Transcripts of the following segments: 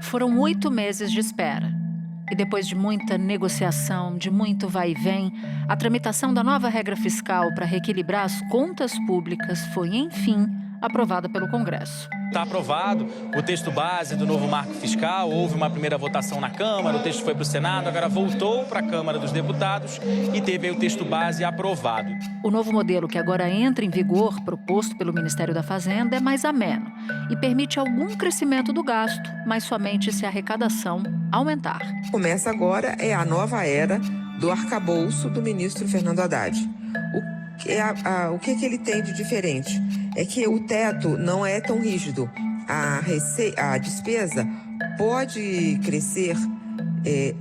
Foram 8 meses de espera. E depois de muita negociação, de muito vai e vem, a tramitação da nova regra fiscal para reequilibrar as contas públicas foi, enfim, aprovada pelo Congresso. Está aprovado o texto base do novo marco fiscal, houve uma primeira votação na Câmara, o texto foi para o Senado, agora voltou para a Câmara dos Deputados e teve aí o texto base aprovado. O novo modelo que agora entra em vigor, proposto pelo Ministério da Fazenda, é mais ameno e permite algum crescimento do gasto, mas somente se a arrecadação aumentar. Começa agora a nova era do arcabouço do ministro Fernando Haddad. O que ele tem de diferente? É que o teto não é tão rígido. A despesa pode crescer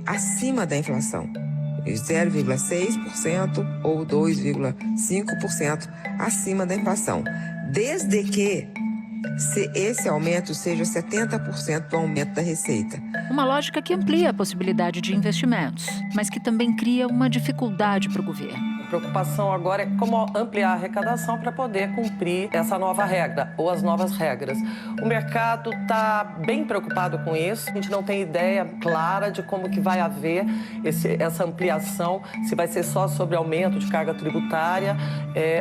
acima da inflação. 0,6% ou 2,5% acima da inflação. Desde que esse aumento seja 70% do aumento da receita. Uma lógica que amplia a possibilidade de investimentos, mas que também cria uma dificuldade para o governo. A preocupação agora é como ampliar a arrecadação para poder cumprir essa nova regra ou as novas regras. O mercado está bem preocupado com isso. A gente não tem ideia clara de como que vai haver essa ampliação, se vai ser só sobre aumento de carga tributária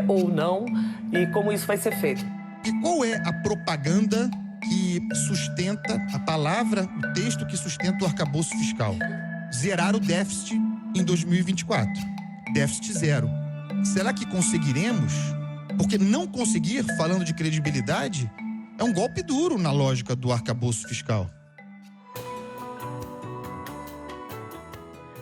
ou não, e como isso vai ser feito. E qual é a propaganda que sustenta a palavra, o texto que sustenta o arcabouço fiscal? Zerar o déficit em 2024. Déficit zero. Será que conseguiremos? Porque não conseguir, falando de credibilidade, é um golpe duro na lógica do arcabouço fiscal.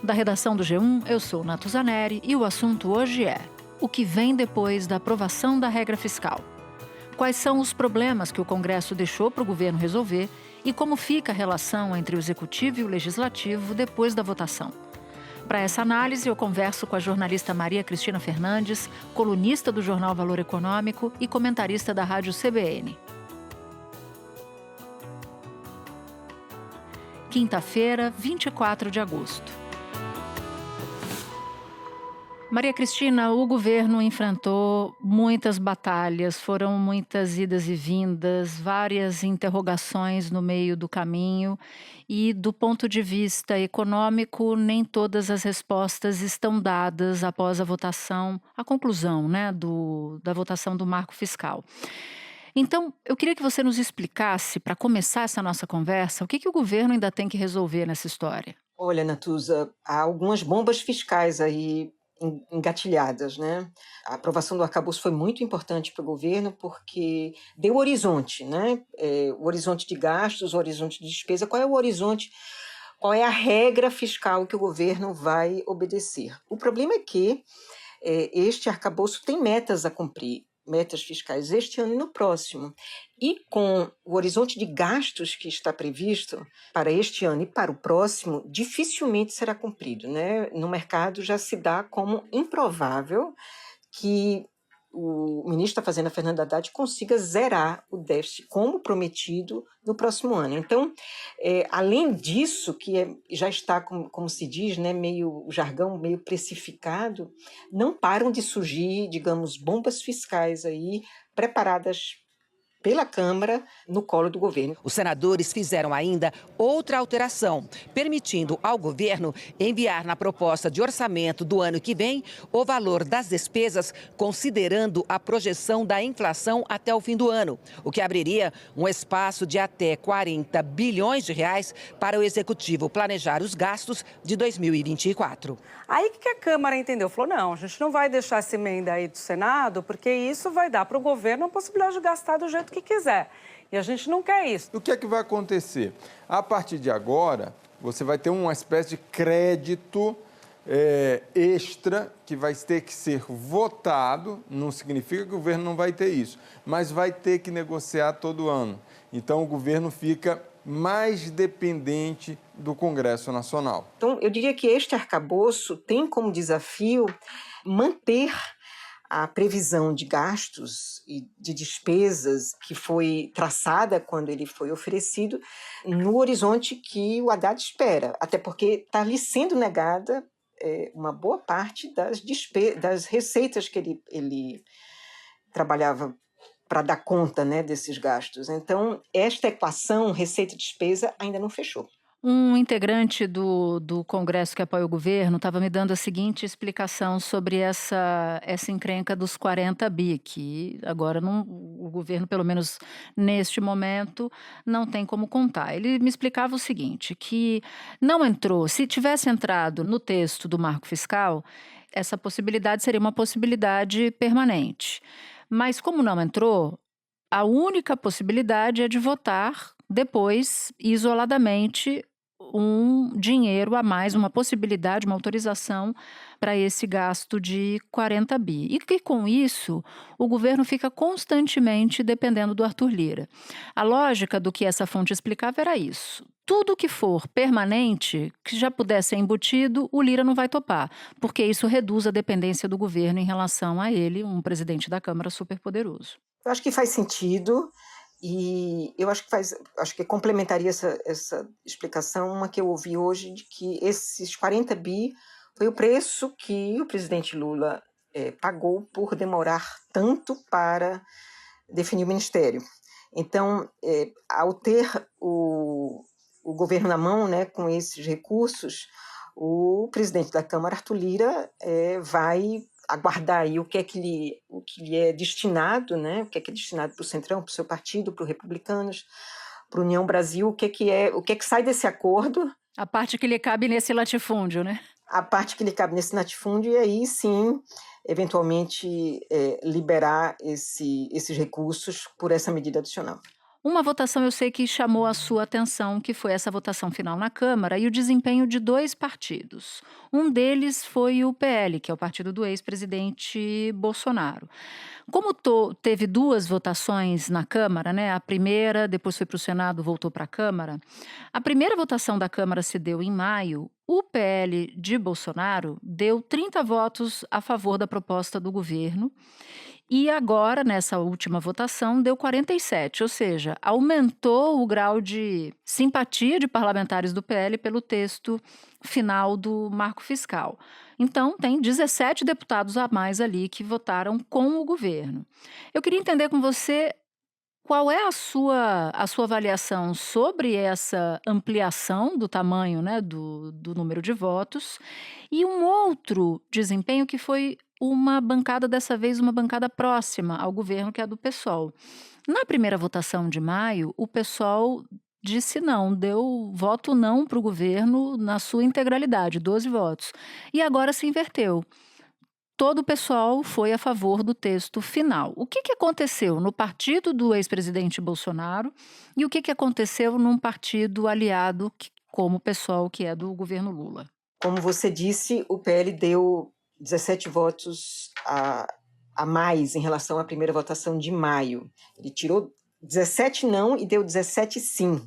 Da redação do G1, eu sou Nato Zaneri e o assunto hoje é: o que vem depois da aprovação da regra fiscal? Quais são os problemas que o Congresso deixou para o governo resolver e como fica a relação entre o Executivo e o Legislativo depois da votação? Para essa análise, eu converso com a jornalista Maria Cristina Fernandes, colunista do jornal Valor Econômico e comentarista da rádio CBN. Quinta-feira, 24 de agosto. Maria Cristina, o governo enfrentou muitas batalhas, foram muitas idas e vindas, várias interrogações no meio do caminho e, do ponto de vista econômico, nem todas as respostas estão dadas após a votação, a conclusão, da votação do marco fiscal. Então, eu queria que você nos explicasse, para começar essa nossa conversa, o que o governo ainda tem que resolver nessa história. Olha, Natuza, há algumas bombas fiscais aí engatilhadas, né? A aprovação do arcabouço foi muito importante para o governo porque deu horizonte, né? O horizonte de gastos, o horizonte de despesa. Qual é o horizonte? Qual é a regra fiscal que o governo vai obedecer? O problema é que este arcabouço tem metas a cumprir, metas fiscais este ano e no próximo. E com o horizonte de gastos que está previsto para este ano e para o próximo, dificilmente será cumprido, né? No mercado já se dá como improvável que o ministro da Fazenda, Fernando Haddad, consiga zerar o déficit como prometido no próximo ano. Então, além disso, que já está, como se diz, né, o jargão meio precificado, não param de surgir, digamos, bombas fiscais aí preparadas pela Câmara no colo do governo. Os senadores fizeram ainda outra alteração, permitindo ao governo enviar na proposta de orçamento do ano que vem o valor das despesas, considerando a projeção da inflação até o fim do ano, o que abriria um espaço de até 40 bilhões de reais para o Executivo planejar os gastos de 2024. Aí o que a Câmara entendeu? Falou, não, a gente não vai deixar essa emenda aí do Senado, porque isso vai dar para o governo a possibilidade de gastar do jeito que quiser. E a gente não quer isso. O que é que vai acontecer? A partir de agora, você vai ter uma espécie de crédito extra que vai ter que ser votado. Não significa que o governo não vai ter isso, mas vai ter que negociar todo ano. Então, o governo fica mais dependente do Congresso Nacional. Então, eu diria que este arcabouço tem como desafio manter a previsão de gastos e de despesas que foi traçada quando ele foi oferecido no horizonte que o Haddad espera, até porque está lhe sendo negada uma boa parte das receitas que ele trabalhava para dar conta, né, desses gastos. Então, esta equação receita e despesa ainda não fechou. Um integrante do Congresso que apoia o governo estava me dando a seguinte explicação sobre essa encrenca dos 40 bi, que agora o governo, pelo menos neste momento, não tem como contar. Ele me explicava o seguinte, que não entrou, se tivesse entrado no texto do marco fiscal, essa possibilidade seria uma possibilidade permanente. Mas como não entrou, a única possibilidade é de votar depois, isoladamente, um dinheiro a mais, uma possibilidade, uma autorização para esse gasto de 40 bi. E que com isso o governo fica constantemente dependendo do Arthur Lira. A lógica do que essa fonte explicava era isso. Tudo que for permanente, que já puder ser embutido, o Lira não vai topar, porque isso reduz a dependência do governo em relação a ele, um presidente da Câmara superpoderoso. Eu acho que faz sentido. E eu acho que complementaria essa explicação uma que eu ouvi hoje, de que esses 40 bi foi o preço que o presidente Lula pagou por demorar tanto para definir o ministério. Então, ao ter o governo na mão, né, com esses recursos, o presidente da Câmara, Arthur Lira, vai aguardar aí o que lhe é destinado, né? O que é destinado para o Centrão, para o seu partido, para os republicanos, para a União Brasil, o que é que sai desse acordo. A parte que lhe cabe nesse latifúndio, né? A parte que lhe cabe nesse latifúndio, e aí sim, eventualmente, liberar esses recursos por essa medida adicional. Uma votação eu sei que chamou a sua atenção, que foi essa votação final na Câmara e o desempenho de 2 partidos. Um deles foi o PL, que é o partido do ex-presidente Bolsonaro. Como teve 2 votações na Câmara, né? A primeira, depois foi para o Senado, voltou para a Câmara. A primeira votação da Câmara se deu em maio. O PL de Bolsonaro deu 30 votos a favor da proposta do governo. E agora, nessa última votação, deu 47, ou seja, aumentou o grau de simpatia de parlamentares do PL pelo texto final do marco fiscal. Então, tem 17 deputados a mais ali que votaram com o governo. Eu queria entender com você qual é a sua avaliação sobre essa ampliação do tamanho, né, do número de votos, e um outro desempenho que foi uma bancada, dessa vez uma bancada próxima ao governo, que é a do PSOL. Na primeira votação de maio, o PSOL disse não, deu voto não para o governo na sua integralidade, 12 votos. E agora se inverteu. Todo o PSOL foi a favor do texto final. O que aconteceu no partido do ex-presidente Bolsonaro e o que aconteceu num partido aliado como o PSOL, que é do governo Lula? Como você disse, o PL deu 17 votos a mais em relação à primeira votação de maio. Ele tirou 17 não e deu 17 sim.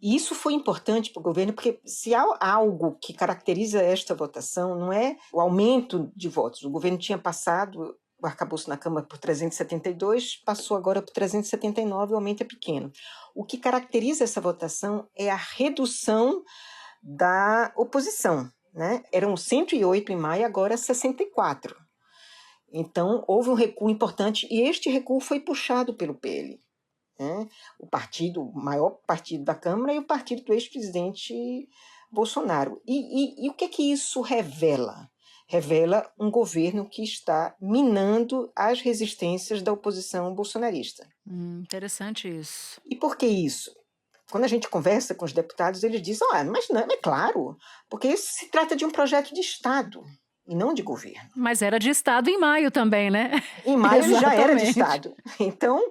E isso foi importante para o governo, porque se há algo que caracteriza esta votação, não é o aumento de votos. O governo tinha passado o arcabouço na Câmara por 372, passou agora por 379, o aumento é pequeno. O que caracteriza essa votação é a redução da oposição, né? Eram 108 em maio, agora 64. Então, houve um recuo importante e este recuo foi puxado pelo PL. Né? O maior partido da Câmara e o partido do ex-presidente Bolsonaro. E o que isso revela? Revela um governo que está minando as resistências da oposição bolsonarista. Interessante isso. E por que isso? Quando a gente conversa com os deputados, eles dizem, mas não, é claro, porque isso se trata de um projeto de Estado e não de governo. Mas era de Estado em maio também, né? Em maio ele já era de Estado. Então,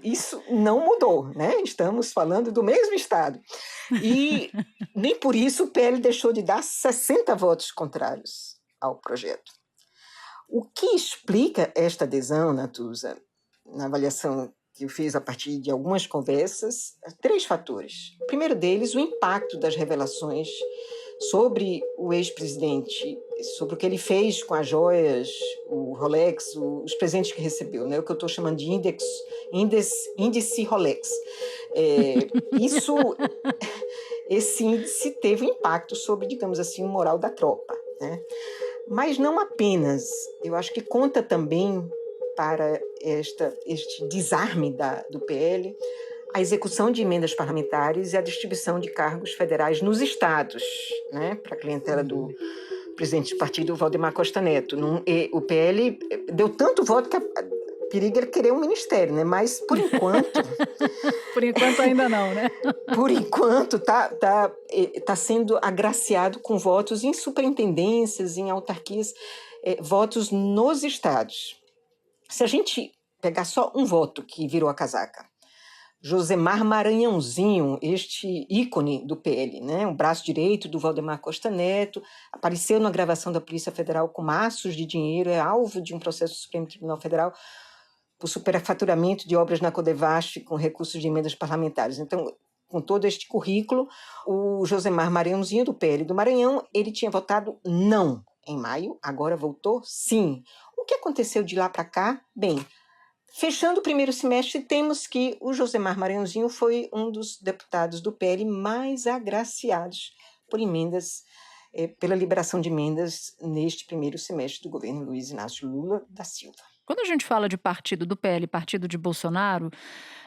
isso não mudou, né? Estamos falando do mesmo Estado. E nem por isso o PL deixou de dar 60 votos contrários ao projeto. O que explica esta adesão, Natuza, na avaliação que eu fiz a partir de algumas conversas, 3 fatores. O primeiro deles, o impacto das revelações sobre o ex-presidente, sobre o que ele fez com as joias, o Rolex, os presentes que recebeu, né? O que eu estou chamando de índice Rolex. Esse índice teve impacto sobre, digamos assim, o moral da tropa, né? Mas não apenas. Eu acho que conta também para este desarme do PL, a execução de emendas parlamentares e a distribuição de cargos federais nos estados, né, para a clientela do presidente do partido, Valdemar Costa Neto. O PL deu tanto voto que periga ele querer um ministério, né? Mas, por enquanto... Por enquanto ainda não, né? Por enquanto, tá sendo agraciado com votos em superintendências, em autarquias, votos nos estados. Se a gente pegar só um voto que virou a casaca, Josemar Maranhãozinho, este ícone do PL, né? O braço direito do Valdemar Costa Neto, apareceu na gravação da Polícia Federal com maços de dinheiro, é alvo de um processo do Supremo Tribunal Federal por superfaturamento de obras na Codevasf com recursos de emendas parlamentares. Então, com todo este currículo, o Josemar Maranhãozinho, do PL do Maranhão, ele tinha votado não em maio, agora votou sim. O que aconteceu de lá para cá? Bem, fechando o primeiro semestre, temos que o Josemar Maranhãozinho foi um dos deputados do PL mais agraciados por emendas, pela liberação de emendas neste primeiro semestre do governo Luiz Inácio Lula da Silva. Quando a gente fala de partido do PL, partido de Bolsonaro,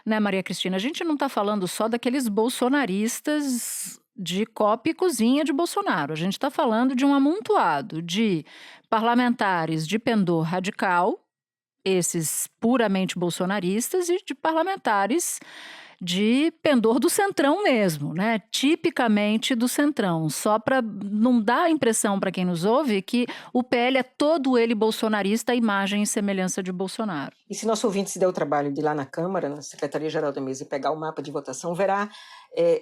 né, Maria Cristina, a gente não está falando só daqueles bolsonaristas de copa e cozinha de Bolsonaro. A gente está falando de um amontoado de parlamentares de pendor radical, esses puramente bolsonaristas, e de parlamentares de pendor do centrão mesmo, né? Tipicamente do centrão, só para não dar a impressão para quem nos ouve que o PL é todo ele bolsonarista, à imagem e semelhança de Bolsonaro. E se nosso ouvinte se der o trabalho de ir lá na Câmara, na Secretaria-Geral da Mesa, e pegar o mapa de votação, verá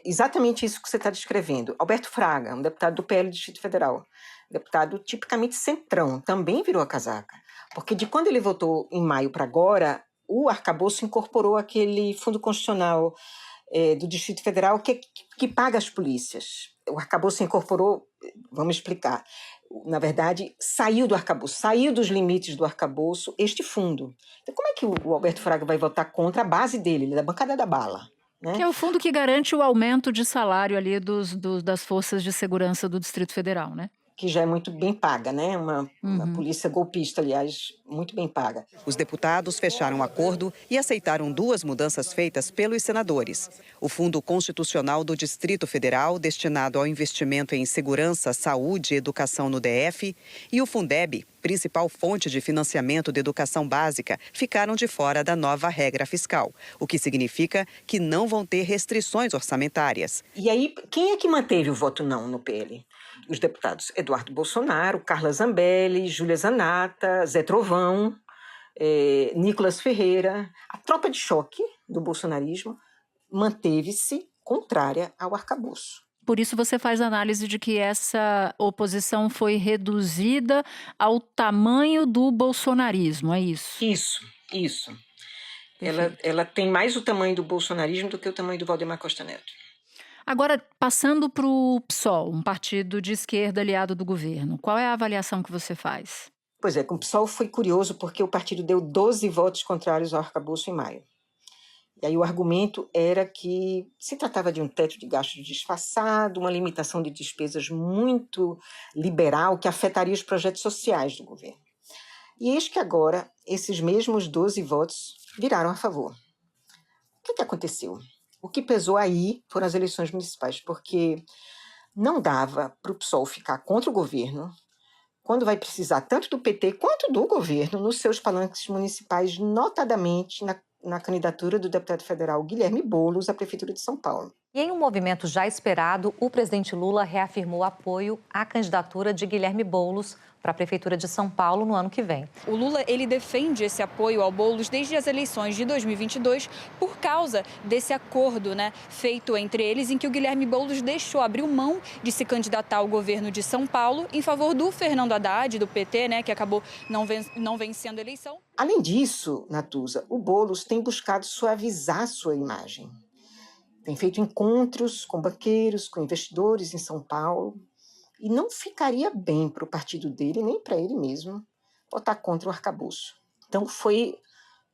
exatamente isso que você está descrevendo. Alberto Fraga, um deputado do PL do Distrito Federal, deputado tipicamente centrão, também virou a casaca, porque de quando ele votou em maio para agora, o arcabouço incorporou aquele fundo constitucional do Distrito Federal que paga as polícias. O arcabouço incorporou, vamos explicar, na verdade, saiu do arcabouço, saiu dos limites do arcabouço este fundo. Então, como é que o Alberto Fraga vai votar contra a base dele, da bancada da bala? Né? Que é o fundo que garante o aumento de salário ali das forças de segurança do Distrito Federal, né? Que já é muito bem paga, né? Uma polícia golpista, aliás, muito bem paga. Os deputados fecharam um acordo e aceitaram 2 mudanças feitas pelos senadores. O Fundo Constitucional do Distrito Federal, destinado ao investimento em segurança, saúde e educação no DF, e o Fundeb, principal fonte de financiamento de educação básica, ficaram de fora da nova regra fiscal, o que significa que não vão ter restrições orçamentárias. E aí, quem é que manteve o voto não no PL? Os deputados Eduardo Bolsonaro, Carla Zambelli, Júlia Zanata, Zé Trovão, Nicolas Ferreira. A tropa de choque do bolsonarismo manteve-se contrária ao arcabouço. Por isso você faz análise de que essa oposição foi reduzida ao tamanho do bolsonarismo, é isso? Isso. Ela tem mais o tamanho do bolsonarismo do que o tamanho do Valdemar Costa Neto. Agora, passando para o PSOL, um partido de esquerda aliado do governo, qual é a avaliação que você faz? Pois é, com o PSOL foi curioso porque o partido deu 12 votos contrários ao arcabouço em maio. E aí o argumento era que se tratava de um teto de gastos disfarçado, uma limitação de despesas muito liberal que afetaria os projetos sociais do governo. E eis que agora esses mesmos 12 votos viraram a favor. O que aconteceu? O que pesou aí foram as eleições municipais, porque não dava para o PSOL ficar contra o governo quando vai precisar tanto do PT quanto do governo nos seus palanques municipais, notadamente na candidatura do deputado federal Guilherme Boulos à Prefeitura de São Paulo. E em um movimento já esperado, o presidente Lula reafirmou apoio à candidatura de Guilherme Boulos para a Prefeitura de São Paulo no ano que vem. O Lula, ele defende esse apoio ao Boulos desde as eleições de 2022 por causa desse acordo, feito entre eles, em que o Guilherme Boulos deixou, abriu mão de se candidatar ao governo de São Paulo em favor do Fernando Haddad, do PT, que acabou não vencendo a eleição. Além disso, Natuza, o Boulos tem buscado suavizar sua imagem. Tem feito encontros com banqueiros, com investidores em São Paulo. E não ficaria bem para o partido dele, nem para ele mesmo, votar contra o arcabouço. Então foi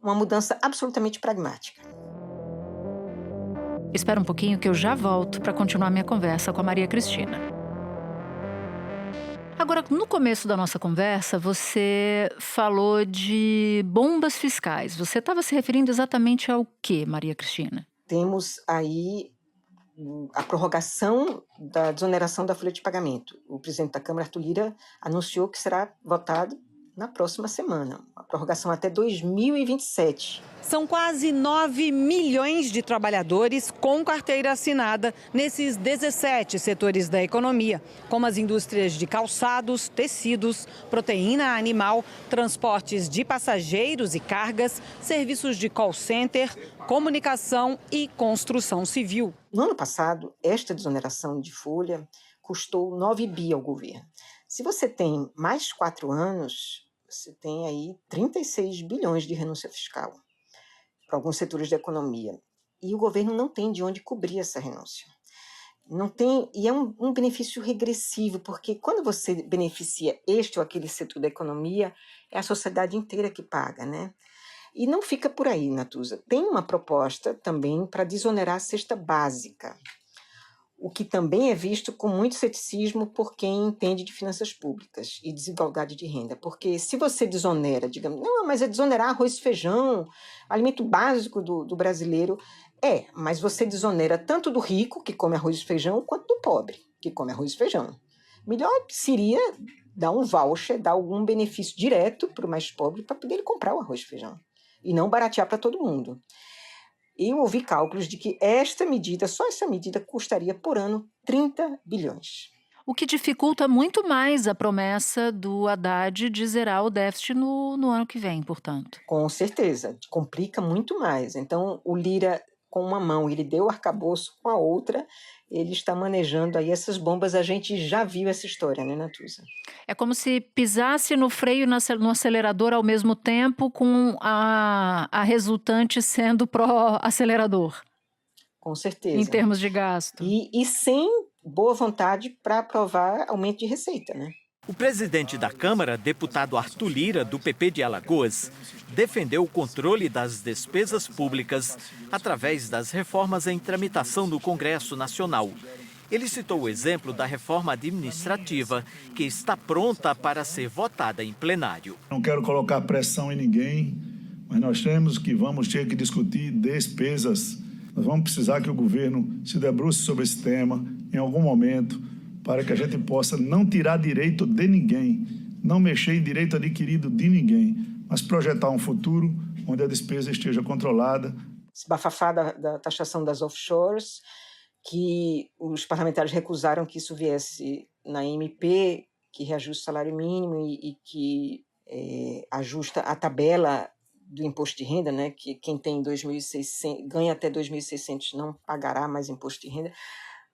uma mudança absolutamente pragmática. Espera um pouquinho que eu já volto para continuar minha conversa com a Maria Cristina. Agora, no começo da nossa conversa, você falou de bombas fiscais. Você estava se referindo exatamente ao quê, Maria Cristina? Temos aí a prorrogação da desoneração da folha de pagamento. O presidente da Câmara, Arthur Lira, anunciou que será votado na próxima semana, a prorrogação até 2027. São quase 9 milhões de trabalhadores com carteira assinada nesses 17 setores da economia, como as indústrias de calçados, tecidos, proteína animal, transportes de passageiros e cargas, serviços de call center, comunicação e construção civil. No ano passado, esta desoneração de folha custou 9 bi ao governo. Se você tem mais 4 anos, você tem aí 36 bilhões de renúncia fiscal para alguns setores da economia. E o governo não tem de onde cobrir essa renúncia. Não tem, e é um benefício regressivo, porque quando você beneficia este ou aquele setor da economia, é a sociedade inteira que paga, né? E não fica por aí, Natuza. Tem uma proposta também para desonerar a cesta básica, o que também é visto com muito ceticismo por quem entende de finanças públicas e desigualdade de renda. Porque se você desonera, digamos, não, mas é desonerar arroz e feijão, alimento básico do brasileiro, mas você desonera tanto do rico, que come arroz e feijão, quanto do pobre, que come arroz e feijão. Melhor seria dar um voucher, dar algum benefício direto para o mais pobre para poder ele comprar o arroz e feijão, e não baratear para todo mundo. Eu ouvi cálculos de que só essa medida custaria por ano 30 bilhões. O que dificulta muito mais a promessa do Haddad de zerar o déficit no ano que vem, portanto. Com certeza, complica muito mais. Então, o Lira, com uma mão, ele deu o arcabouço, com a outra, ele está manejando aí essas bombas. A gente já viu essa história, né, Natuza? É como se pisasse no freio e no acelerador ao mesmo tempo, com a resultante sendo pró-acelerador. Com certeza. Em termos de gasto. E sem boa vontade para aprovar aumento de receita, né? O presidente da Câmara, deputado Arthur Lira, do PP de Alagoas, defendeu o controle das despesas públicas através das reformas em tramitação no Congresso Nacional. Ele citou o exemplo da reforma administrativa, que está pronta para ser votada em plenário. Não quero colocar pressão em ninguém, mas nós vamos ter que discutir despesas. Nós vamos precisar que o governo se debruce sobre esse tema em algum momento, para que a gente possa não tirar direito de ninguém, não mexer em direito adquirido de ninguém, mas projetar um futuro onde a despesa esteja controlada. Esse bafafá da taxação das offshores, que os parlamentares recusaram que isso viesse na MP, que reajusta o salário mínimo e que ajusta a tabela do imposto de renda, né, que quem tem 2.600, ganha até 2.600 não pagará mais imposto de renda.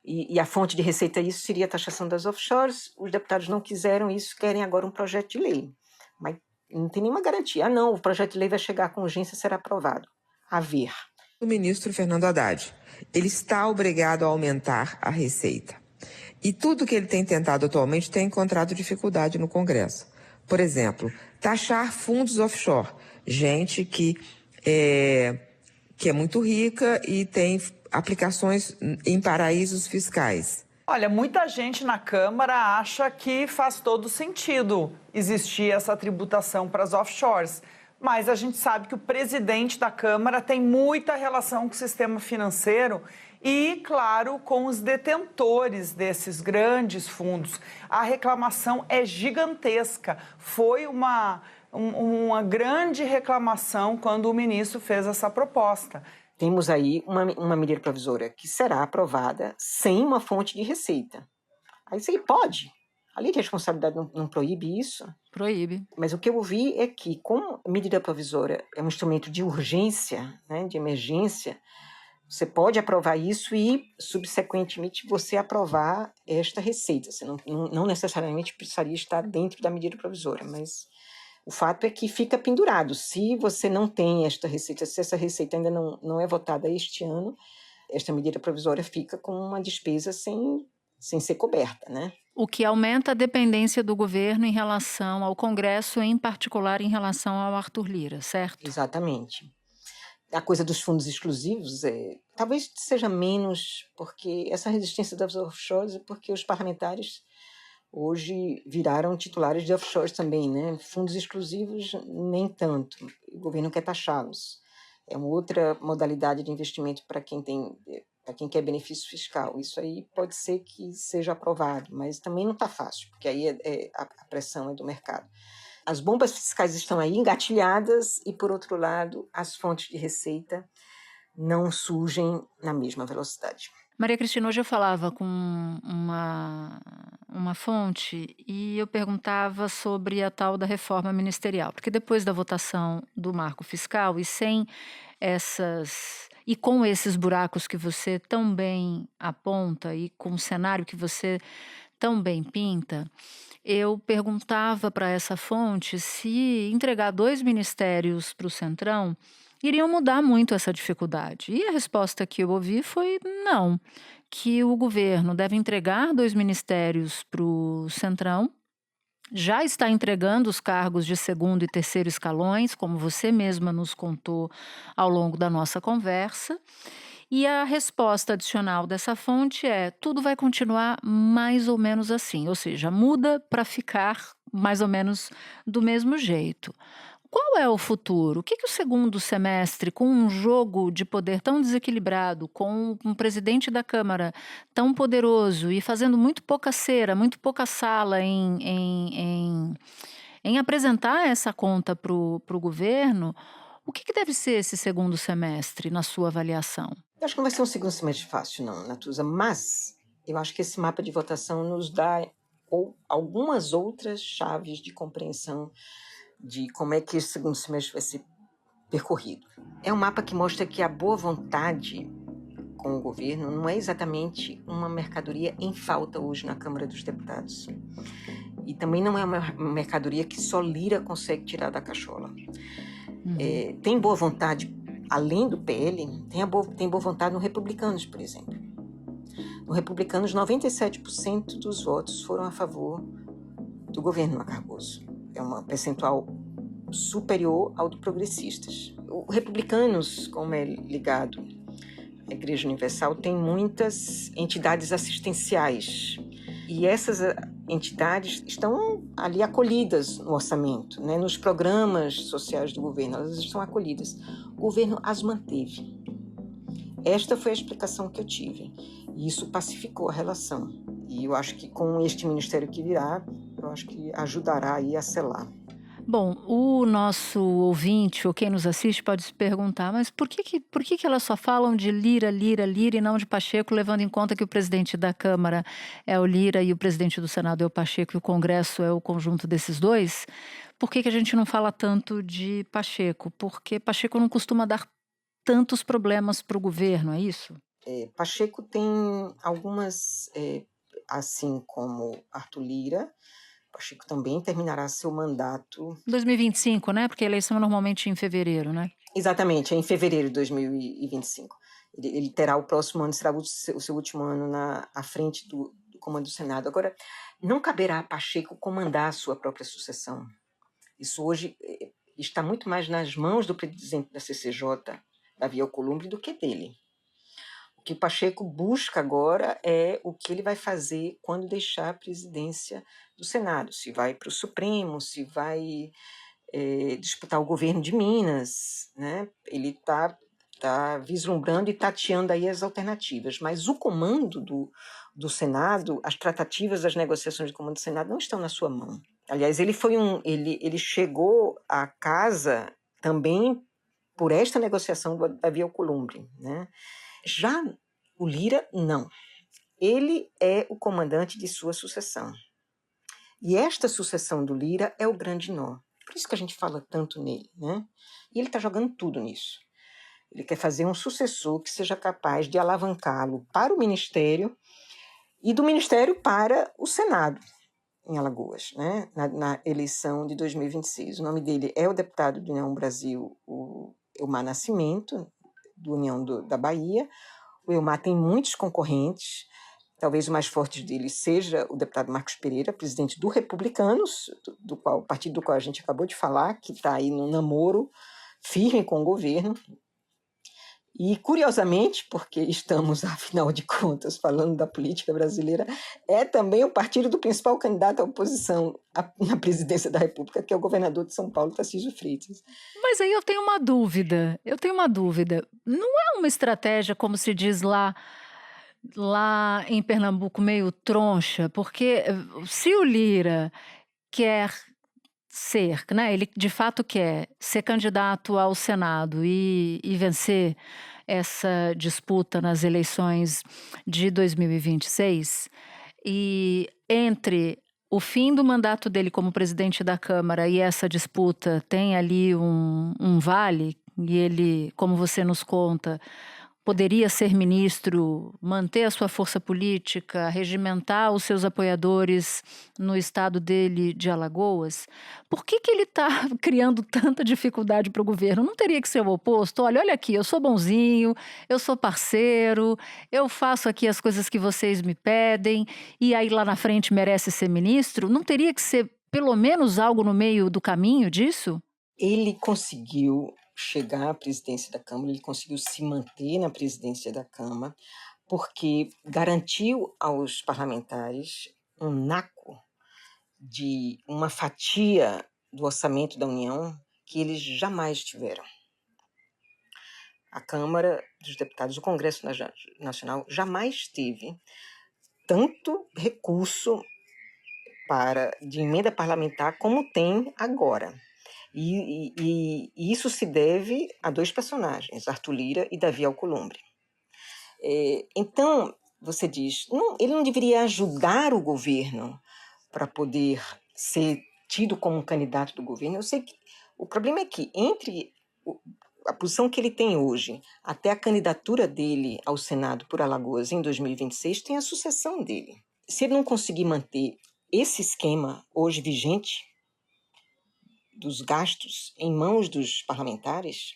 E a fonte de receita disso seria a taxação das offshores. Os deputados não quiseram isso, querem agora um projeto de lei. Mas não tem nenhuma garantia. Não, o projeto de lei vai chegar com urgência e será aprovado. A ver. O ministro Fernando Haddad, ele está obrigado a aumentar a receita. E tudo que ele tem tentado atualmente tem encontrado dificuldade no Congresso. Por exemplo, taxar fundos offshore. Gente que é muito rica e tem aplicações em paraísos fiscais. Olha, muita gente na Câmara acha que faz todo sentido existir essa tributação para as offshores. Mas a gente sabe que o presidente da Câmara tem muita relação com o sistema financeiro e, claro, com os detentores desses grandes fundos. A reclamação é gigantesca. Foi uma grande reclamação quando o ministro fez essa proposta. Temos aí uma medida provisória que será aprovada sem uma fonte de receita. Aí você pode. A lei de responsabilidade não proíbe isso? Proíbe. Mas o que eu ouvi é que, como medida provisória é um instrumento de urgência, né, de emergência, você pode aprovar isso e, subsequentemente, você aprovar esta receita. Você não necessariamente precisaria estar dentro da medida provisória, mas o fato é que fica pendurado. Se você não tem esta receita, se essa receita ainda não é votada este ano, esta medida provisória fica com uma despesa sem ser coberta, né? O que aumenta a dependência do governo em relação ao Congresso, em particular em relação ao Arthur Lira, certo? Exatamente. A coisa dos fundos exclusivos talvez seja menos, porque essa resistência das offshores é porque os parlamentares hoje viraram titulares de offshores também, né? Fundos exclusivos, nem tanto. O governo quer taxá-los. É uma outra modalidade de investimento para quem quer benefício fiscal. Isso aí pode ser que seja aprovado, mas também não está fácil, porque aí a pressão é do mercado. As bombas fiscais estão aí engatilhadas e, por outro lado, as fontes de receita não surgem na mesma velocidade. Maria Cristina, hoje eu falava com uma fonte e eu perguntava sobre a tal da reforma ministerial, porque depois da votação do marco fiscal e sem essas... E com esses buracos que você tão bem aponta e com o cenário que você tão bem pinta, eu perguntava para essa fonte se entregar 2 ministérios para o Centrão iriam mudar muito essa dificuldade. E a resposta que eu ouvi foi não, que o governo deve entregar 2 ministérios para o Centrão, já está entregando os cargos de 2º e 3º escalões, como você mesma nos contou ao longo da nossa conversa. E a resposta adicional dessa fonte é: tudo vai continuar mais ou menos assim, ou seja, muda para ficar mais ou menos do mesmo jeito. Qual é o futuro? O que o segundo semestre, com um jogo de poder tão desequilibrado, com um presidente da Câmara tão poderoso e fazendo muito pouca cera, muito pouca sala em apresentar essa conta para o governo, o que deve ser esse segundo semestre, na sua avaliação? Eu acho que não vai ser um segundo semestre fácil, não, Natuza, mas eu acho que esse mapa de votação nos dá algumas outras chaves de compreensão de como é que esse segundo semestre vai ser percorrido. É um mapa que mostra que a boa vontade com o governo não é exatamente uma mercadoria em falta hoje na Câmara dos Deputados. E também não é uma mercadoria que só Lira consegue tirar da cachola. Tem boa vontade, além do PL, tem boa vontade no Republicanos, por exemplo. No Republicanos, 97% dos votos foram a favor do governo Macargoso. É um percentual superior ao do Progressistas. O Republicanos, como é ligado à Igreja Universal, tem muitas entidades assistenciais. E essas entidades estão ali acolhidas no orçamento, né? Nos programas sociais do governo, elas estão acolhidas. O governo as manteve. Esta foi a explicação que eu tive. E isso pacificou a relação. E eu acho que com este ministério que virá, eu acho que ajudará aí a selar. Bom, o nosso ouvinte, ou quem nos assiste, pode se perguntar, mas por que elas só falam de Lira, Lira, Lira e não de Pacheco, levando em conta que o presidente da Câmara é o Lira e o presidente do Senado é o Pacheco e o Congresso é o conjunto desses dois? Por que a gente não fala tanto de Pacheco? Porque Pacheco não costuma dar tantos problemas para o governo, é isso? Pacheco tem algumas, assim como Arthur Lira, Pacheco também terminará seu mandato... 2025, né? Porque a eleição é normalmente em fevereiro, né? Exatamente, é em fevereiro de 2025. Ele terá o próximo ano, será o seu último ano à frente do comando do Senado. Agora, não caberá a Pacheco comandar a sua própria sucessão. Isso hoje está muito mais nas mãos do presidente da CCJ, Davi Alcolumbre, do que dele. O que o Pacheco busca agora é o que ele vai fazer quando deixar a presidência do Senado. Se vai para o Supremo, se vai disputar o governo de Minas, né? Ele está vislumbrando e tateando aí as alternativas. Mas o comando do Senado, as tratativas, as negociações de comando do Senado não estão na sua mão. Aliás, ele chegou à casa também por esta negociação do Davi Alcolumbre, né? Já o Lira, não. Ele é o comandante de sua sucessão. E esta sucessão do Lira é o grande nó. Por isso que a gente fala tanto nele, né? E ele está jogando tudo nisso. Ele quer fazer um sucessor que seja capaz de alavancá-lo para o Ministério e do Ministério para o Senado, em Alagoas, né? Na eleição de 2026. O nome dele é o deputado do União Brasil, o Elmar Nascimento, do União da Bahia. O Elmar tem muitos concorrentes, talvez o mais forte dele seja o deputado Marcos Pereira, presidente do Republicanos, partido do qual a gente acabou de falar, que está aí no namoro firme com o governo. E, curiosamente, porque estamos, afinal de contas, falando da política brasileira, é também o partido do principal candidato à oposição na presidência da República, que é o governador de São Paulo, Tarcísio Freitas. Mas aí eu tenho uma dúvida. Não é uma estratégia, como se diz lá em Pernambuco, meio troncha? Porque se o Lira quer ser, né, ele de fato quer ser candidato ao Senado e vencer essa disputa nas eleições de 2026, e entre o fim do mandato dele como presidente da Câmara e essa disputa tem ali um vale, e ele, como você nos conta, poderia ser ministro, manter a sua força política, regimentar os seus apoiadores no estado dele de Alagoas. Por que ele está criando tanta dificuldade para o governo? Não teria que ser o oposto? Olha aqui, eu sou bonzinho, eu sou parceiro, eu faço aqui as coisas que vocês me pedem, e aí lá na frente merece ser ministro? Não teria que ser pelo menos algo no meio do caminho disso? Ele conseguiu chegar à presidência da Câmara, ele conseguiu se manter na presidência da Câmara, porque garantiu aos parlamentares um naco de uma fatia do orçamento da União que eles jamais tiveram. A Câmara dos Deputados, o Congresso Nacional, jamais teve tanto recurso de emenda parlamentar como tem agora. E isso se deve a dois personagens, Arthur Lira e Davi Alcolumbre. Então, você diz, ele não deveria ajudar o governo para poder ser tido como um candidato do governo? Eu sei que o problema é que entre a posição que ele tem hoje até a candidatura dele ao Senado por Alagoas em 2026 tem a sucessão dele. Se ele não conseguir manter esse esquema hoje vigente dos gastos em mãos dos parlamentares,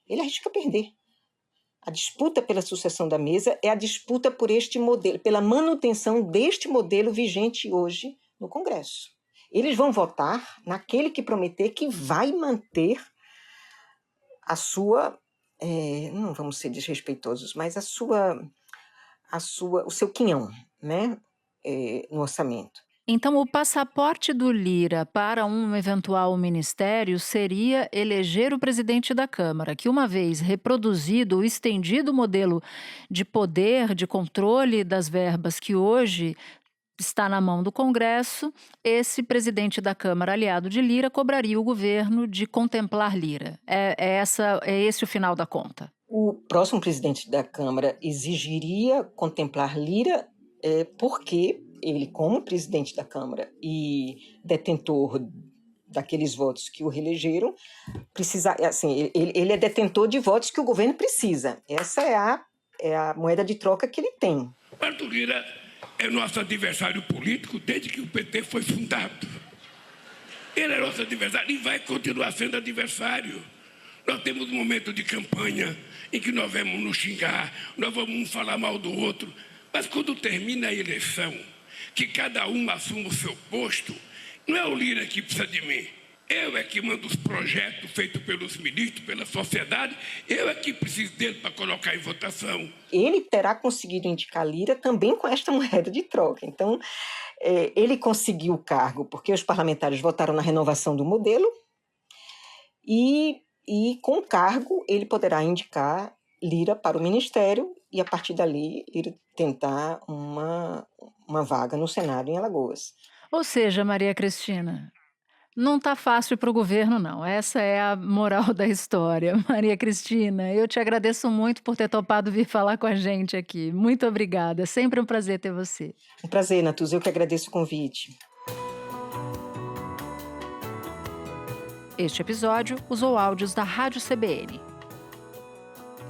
ele arrisca perder. A disputa pela sucessão da mesa é a disputa por este modelo, pela manutenção deste modelo vigente hoje no Congresso. Eles vão votar naquele que prometer que vai manter a sua, não vamos ser desrespeitosos, mas o seu quinhão, né, no orçamento. Então, o passaporte do Lira para um eventual ministério seria eleger o presidente da Câmara, que uma vez reproduzido ou estendido o modelo de poder, de controle das verbas que hoje está na mão do Congresso, esse presidente da Câmara, aliado de Lira, cobraria o governo de contemplar Lira. É esse o final da conta? O próximo presidente da Câmara exigiria contemplar Lira porque ele, como presidente da Câmara e detentor daqueles votos que o reelegeram, ele é detentor de votos que o governo precisa. Essa é a moeda de troca que ele tem. Arthur Lira é nosso adversário político desde que o PT foi fundado. Ele é nosso adversário e vai continuar sendo adversário. Nós temos um momento de campanha em que nós vamos nos xingar, nós vamos um falar mal do outro, mas quando termina a eleição, que cada um assuma o seu posto, não é o Lira que precisa de mim. Eu é que mando os projetos feitos pelos ministros, pela sociedade, eu é que preciso dele para colocar em votação. Ele terá conseguido indicar Lira também com esta moeda de troca. Então, ele conseguiu o cargo porque os parlamentares votaram na renovação do modelo e com o cargo ele poderá indicar Lira para o ministério e, a partir dali, Lira tentar uma vaga no Senado em Alagoas. Ou seja, Maria Cristina, não está fácil para o governo, não. Essa é a moral da história. Maria Cristina, eu te agradeço muito por ter topado vir falar com a gente aqui. Muito obrigada. Sempre um prazer ter você. Um prazer, Natuza. Eu que agradeço o convite. Este episódio usou áudios da Rádio CBN.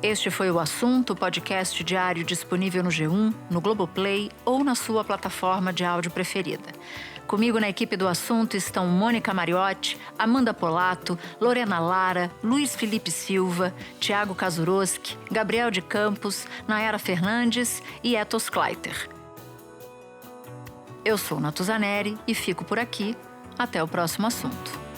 Este foi o Assunto, podcast diário disponível no G1, no Globoplay ou na sua plataforma de áudio preferida. Comigo na equipe do Assunto estão Mônica Mariotti, Amanda Polato, Lorena Lara, Luiz Felipe Silva, Tiago Kazuroski, Gabriel de Campos, Nayara Fernandes e Etos Kleiter. Eu sou Natuza Neri e fico por aqui. Até o próximo assunto.